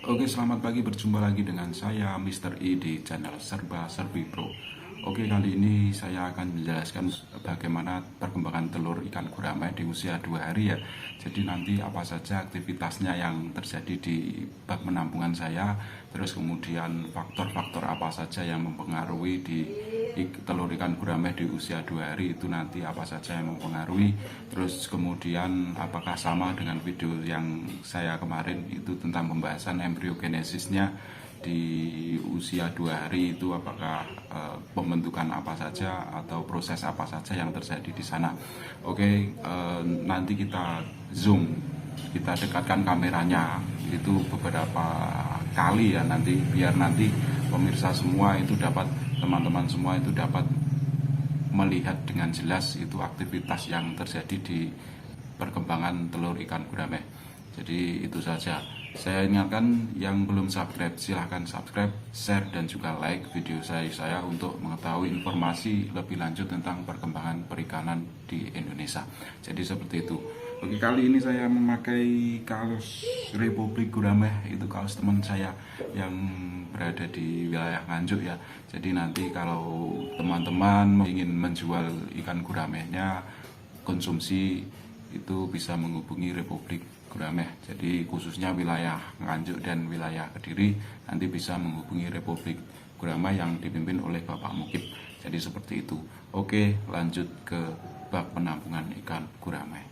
Oke, selamat pagi, berjumpa lagi dengan saya Mr. E di channel Serba Serbi Pro. Oke, kali ini saya akan menjelaskan bagaimana perkembangan telur ikan gurame di usia 2 hari ya. Jadi nanti apa saja aktivitasnya yang terjadi di bak penampungan saya, terus kemudian faktor-faktor apa saja yang mempengaruhi di telur ikan gurame di usia 2 hari itu nanti apa saja yang mempengaruhi. Terus kemudian apakah sama dengan video yang saya kemarin itu tentang pembahasan embriogenesisnya di usia 2 hari itu, apakah pembentukan apa saja atau proses apa saja yang terjadi di sana. Oke, nanti kita zoom, kita dekatkan kameranya itu beberapa kali ya, nanti biar nanti pemirsa semua itu dapat, teman-teman semua itu dapat melihat dengan jelas itu aktivitas yang terjadi di perkembangan telur ikan gurame. Jadi itu saja. Saya ingatkan yang belum subscribe silahkan subscribe, share dan juga like video saya untuk mengetahui informasi lebih lanjut tentang perkembangan perikanan di Indonesia. Jadi seperti itu. Oke, kali ini saya memakai kaos Republik Gurame, itu kaos teman saya yang berada di wilayah Nganjuk ya. Jadi nanti kalau teman-teman ingin menjual ikan guramenya konsumsi itu bisa menghubungi Republik Gurame. Jadi khususnya wilayah Nganjuk dan wilayah Kediri nanti bisa menghubungi Republik Gurame yang dipimpin oleh Bapak Mukib. Jadi seperti itu. Oke, lanjut ke bak penampungan ikan gurame.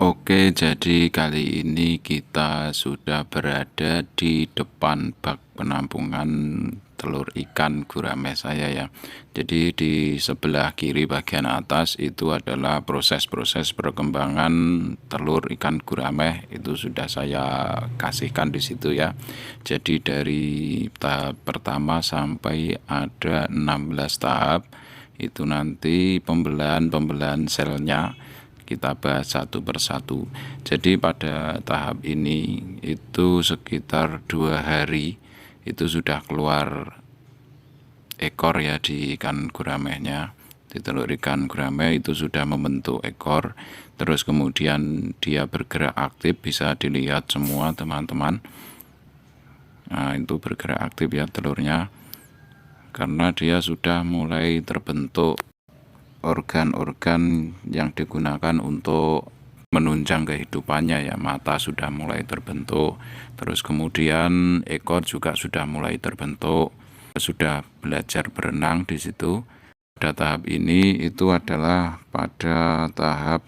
Oke, jadi kali ini kita sudah berada di depan bak penampungan telur ikan gurame saya ya. Jadi di sebelah kiri bagian atas itu adalah proses-proses perkembangan telur ikan gurame, itu sudah saya kasihkan di situ ya. Jadi dari tahap pertama sampai ada 16 tahap itu nanti pembelahan selnya kita bahas satu persatu. Jadi pada tahap ini itu sekitar 2 hari itu sudah keluar ekor ya di ikan guramenya. Di telur ikan gurame itu sudah membentuk ekor. Terus kemudian dia bergerak aktif, bisa dilihat semua teman-teman. Nah, itu bergerak aktif ya telurnya, karena dia sudah mulai terbentuk organ-organ yang digunakan untuk menunjang kehidupannya ya. Mata sudah mulai terbentuk, terus kemudian ekor juga sudah mulai terbentuk, sudah belajar berenang di situ. Pada tahap ini itu adalah pada tahap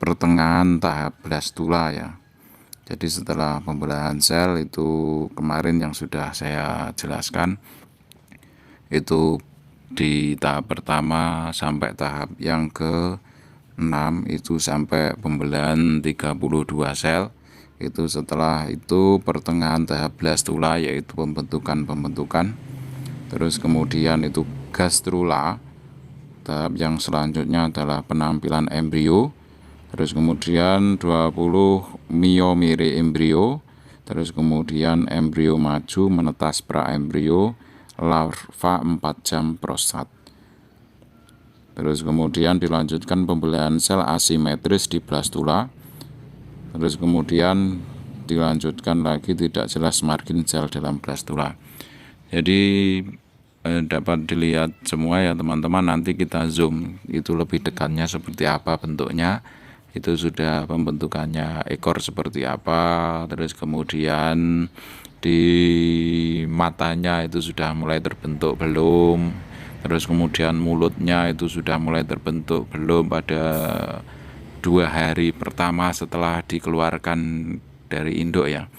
pertengahan tahap blastula ya. Jadi setelah pembelahan sel itu kemarin yang sudah saya jelaskan, itu di tahap pertama sampai tahap yang ke-6 itu sampai pembelahan 32 sel. Itu setelah itu pertengahan tahap blastula, yaitu pembentukan. Terus kemudian itu gastrula. Tahap yang selanjutnya adalah penampilan embrio. Terus kemudian 20 myomere embrio. Terus kemudian embrio maju menetas praembrio, larva 4 jam prostat. Terus kemudian dilanjutkan pembelahan sel asimetris di blastula. Terus kemudian dilanjutkan lagi tidak jelas margin sel dalam blastula. Jadi dapat dilihat semua ya teman-teman. Nanti kita zoom itu lebih dekatnya seperti apa bentuknya. Itu sudah pembentukannya ekor seperti apa. Terus kemudian di matanya itu sudah mulai terbentuk belum. Terus kemudian mulutnya itu sudah mulai terbentuk belum pada 2 hari pertama setelah dikeluarkan dari induk ya.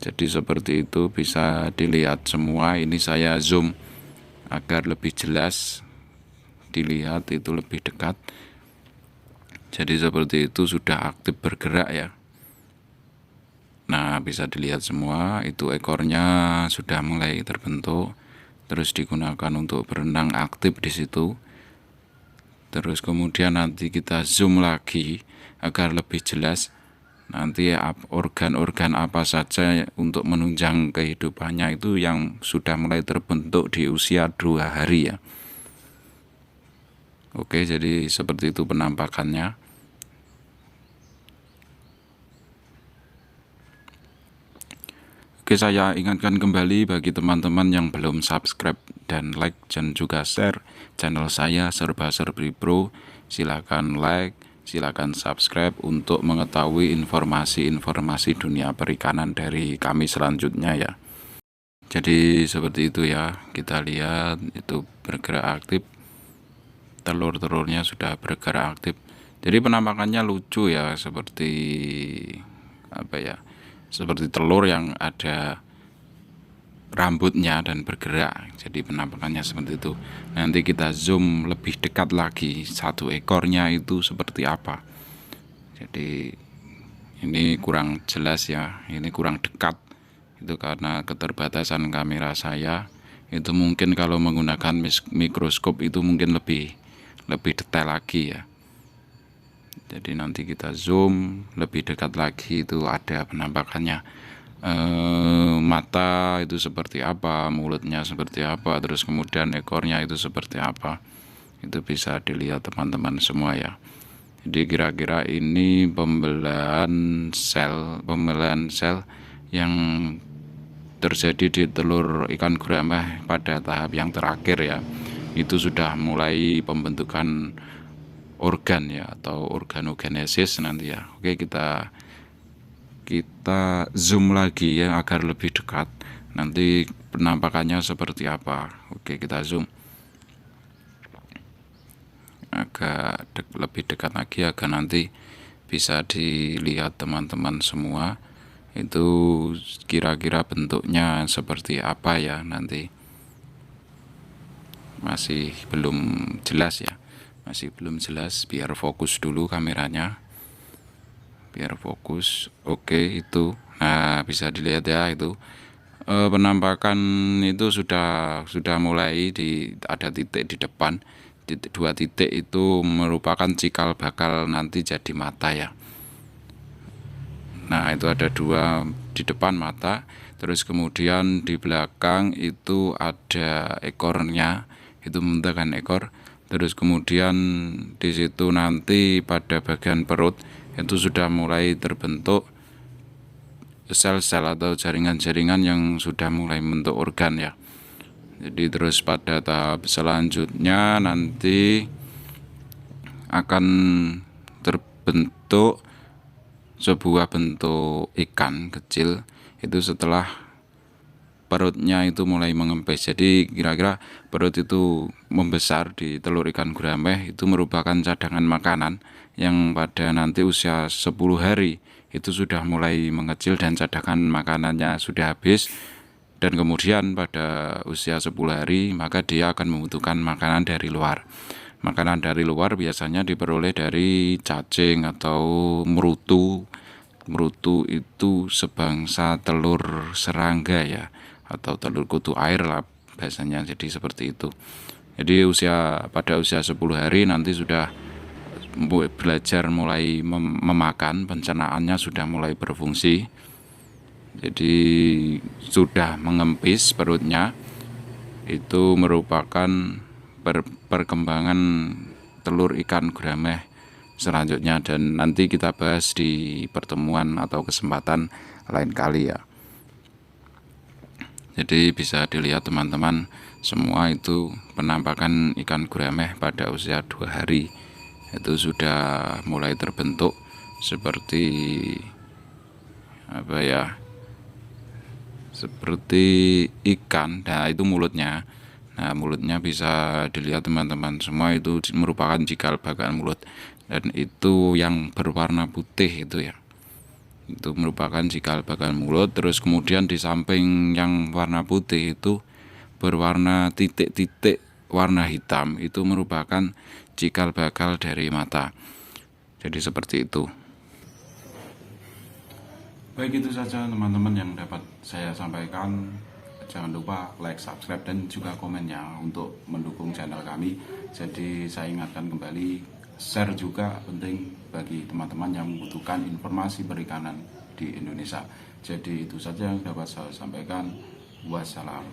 Jadi seperti itu, bisa dilihat semua. Ini saya zoom agar lebih jelas dilihat, itu lebih dekat. Jadi seperti itu, sudah aktif bergerak ya. Nah, bisa dilihat semua itu ekornya sudah mulai terbentuk, terus digunakan untuk berenang aktif di situ. Terus kemudian nanti kita zoom lagi agar lebih jelas nanti organ-organ apa saja untuk menunjang kehidupannya itu yang sudah mulai terbentuk di usia 2 hari ya. Oke, jadi seperti itu penampakannya. Oke, saya ingatkan kembali bagi teman-teman yang belum subscribe dan like dan juga share channel saya Serba Serbi Pro, silakan like, silakan subscribe untuk mengetahui informasi-informasi dunia perikanan dari kami selanjutnya ya. Jadi seperti itu ya, kita lihat itu bergerak aktif, telur-telurnya sudah bergerak aktif. Jadi penampakannya lucu ya, seperti apa ya, seperti telur yang ada rambutnya dan bergerak. Jadi penampakannya seperti itu. Nanti kita zoom lebih dekat lagi, satu ekornya itu seperti apa. Jadi ini kurang jelas ya, ini kurang dekat. Itu karena keterbatasan kamera saya. Itu mungkin kalau menggunakan mikroskop itu mungkin lebih detail lagi ya. Jadi nanti kita zoom lebih dekat lagi, itu ada penampakannya. Mata itu seperti apa, mulutnya seperti apa, terus kemudian ekornya itu seperti apa. Itu bisa dilihat teman-teman semua ya. Jadi kira-kira ini pembelahan sel yang terjadi di telur ikan gurame pada tahap yang terakhir ya. Itu sudah mulai pembentukan organ ya, atau organogenesis nanti ya. Oke, kita zoom lagi ya agar lebih dekat. Nanti penampakannya seperti apa. Oke, kita zoom agak lebih dekat lagi agar nanti bisa dilihat teman-teman semua itu kira-kira bentuknya seperti apa ya. Nanti masih belum jelas ya, masih belum jelas. Biar fokus dulu kameranya, biar fokus. Oke, itu nah bisa dilihat ya, itu penampakan itu sudah mulai ada titik di depan. Dua titik itu merupakan cikal bakal nanti jadi mata ya. Nah, itu ada dua di depan mata, terus kemudian di belakang itu ada ekornya, itu membentangkan ekor. Terus kemudian di situ nanti pada bagian perut itu sudah mulai terbentuk sel-sel atau jaringan-jaringan yang sudah mulai membentuk organ ya. Jadi terus pada tahap selanjutnya nanti akan terbentuk sebuah bentuk ikan kecil itu setelah perutnya itu mulai mengempes. Jadi kira-kira perut itu membesar di telur ikan gurame itu merupakan cadangan makanan yang pada nanti usia 10 hari itu sudah mulai mengecil dan cadangan makanannya sudah habis. Dan kemudian pada usia 10 hari maka dia akan membutuhkan makanan dari luar. Makanan dari luar biasanya diperoleh dari cacing atau merutu. Merutu itu sebangsa telur serangga ya, atau telur kutu air lah biasanya. Jadi seperti itu. Jadi pada usia 10 hari nanti sudah belajar mulai memakan, pencernaannya sudah mulai berfungsi. Jadi sudah mengempis perutnya. Itu merupakan perkembangan telur ikan gurame selanjutnya, dan nanti kita bahas di pertemuan atau kesempatan lain kali ya. Jadi bisa dilihat teman-teman semua itu penampakan ikan gurame pada usia 2 hari itu sudah mulai terbentuk seperti apa ya, seperti ikan. Nah, itu mulutnya. Nah, mulutnya bisa dilihat teman-teman semua, itu merupakan cikal bakal mulut. Dan itu yang berwarna putih itu ya, itu merupakan cikal bakal mulut. Terus kemudian di samping yang warna putih itu berwarna titik-titik warna hitam, itu merupakan cikal bakal dari mata. Jadi seperti itu. Baik, itu saja teman-teman yang dapat saya sampaikan. Jangan lupa like, subscribe, dan juga komennya untuk mendukung channel kami. Jadi saya ingatkan kembali, share juga penting bagi teman-teman yang membutuhkan informasi perikanan di Indonesia. Jadi itu saja yang dapat saya sampaikan. Wassalam.